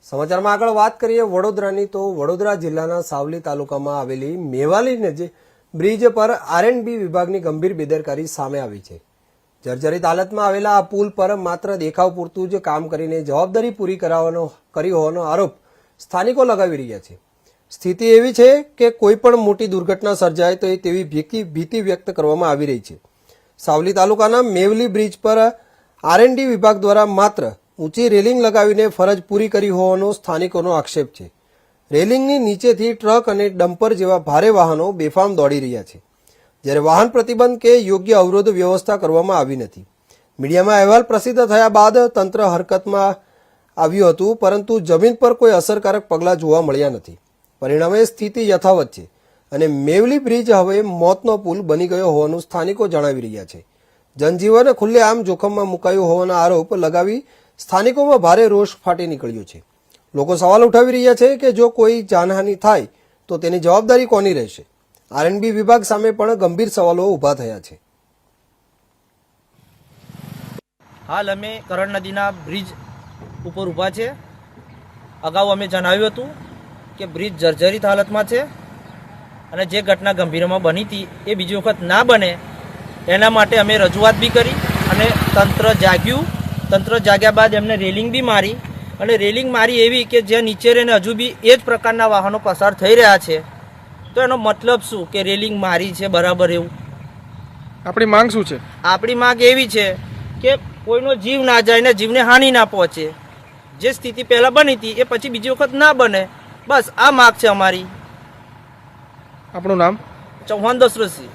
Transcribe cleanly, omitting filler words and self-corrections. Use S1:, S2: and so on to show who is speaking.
S1: સમાચારમાં આગળ વાત કરીએ વડોદરાની તો વડોદરા જિલ્લાના સાવલી તાલુકામાં આવેલી મેવાલી નજીક બ્રિજ પર આરએનબી વિભાગની ગંભીર બેદરકારી સામે આવી છે। જર્જરિત હાલતમાં આવેલા આ પુલ પર માત્ર દેખાવ પૂરતું જ કામ કરીને જવાબદારી પૂરી કરી હોવાનો આરોપ સ્થાનિકો લગાવી રહ્યા છે। સ્થિતિ એવી છે કે કોઈ પણ મોટી દુર્ઘટના સર્જાય તો તેવી ભીતિ વ્યક્ત કરવામાં આવી રહી છે। સાવલી તાલુકાના મેવલી બ્રિજ પર આરએનડી વિભાગ દ્વારા માત્ર ઊંચી રેલિંગ લગાવીને ફરજ પૂરી કરી હોવાનો સ્થાનિકોનો આક્ષેપ છે। રેલિંગની નીચેથી ટ્રક અને ડમ્પર જેવા ભારે વાહનો બેફામ દોડી રહ્યા છે, જ્યારે વાહન પ્રતિબંધ કે યોગ્ય અવરોધ વ્યવસ્થા કરવામાં આવી નથી। મીડિયામાં અહેવાલ પ્રસિદ્ધ થયા બાદ તંત્ર હરકતમાં આવ્યું હતું, પરંતુ જમીન પર કોઈ અસરકારક પગલાં જોવા મળ્યા નથી। પરિણામે સ્થિતિ યથાવત છે અને મેવલી બ્રિજ હવે મોતનો પુલ બની ગયો હોવાનું સ્થાનિકો જણાવી રહ્યા છે। જનજીવન ખુલ્લેઆમ જોખમમાં મુકાયું હોવાના આરોપ લગાવી સ્થાનિકોમાં ભારે રોષ ફાટી નીકળ્યો છે। લોકો સવાલ ઉઠાવી રહ્યા છે કે જો કોઈ જાનહાનિ થાય તો તેની જવાબદારી કોની રહેશે? આરએનબી વિભાગ સામે પણ ગંભીર સવાલો ઊભા થયા છે।
S2: હાલ અમે કરણ નદીના બ્રિજ ઉપર ઊભા છે। અગાઉ અમે જણાવ્યું હતું કે બ્રિજ જર્જરિત હાલતમાં છે અને જે ઘટના ગંભીરમાં બની હતી એ બીજી વખત ના બને એના માટે અમે રજૂઆત બી કરી અને તંત્ર જાગ્યું। તંત્ર જાગ્યા બાદ એમને રેલિંગ બી મારી અને રેલિંગ મારી એવી કે જ્યાં નીચે રહીને હજુ બી એ જ પ્રકારના વાહનો પસાર થઈ રહ્યા છે। તો એનો મતલબ શું કે રેલિંગ મારી છે બરાબર એવું?
S3: આપણી માંગ શું છે?
S2: આપણી માંગ એવી છે કે કોઈનો જીવ ના જાય ને જીવને હાનિ ના પહોંચે। જે સ્થિતિ પહેલાં બની હતી એ પછી બીજી વખત ના બને, બસ આ માંગ છે અમારી।
S3: આપણું નામ?
S2: ચૌહાણ દશરથસિંહ।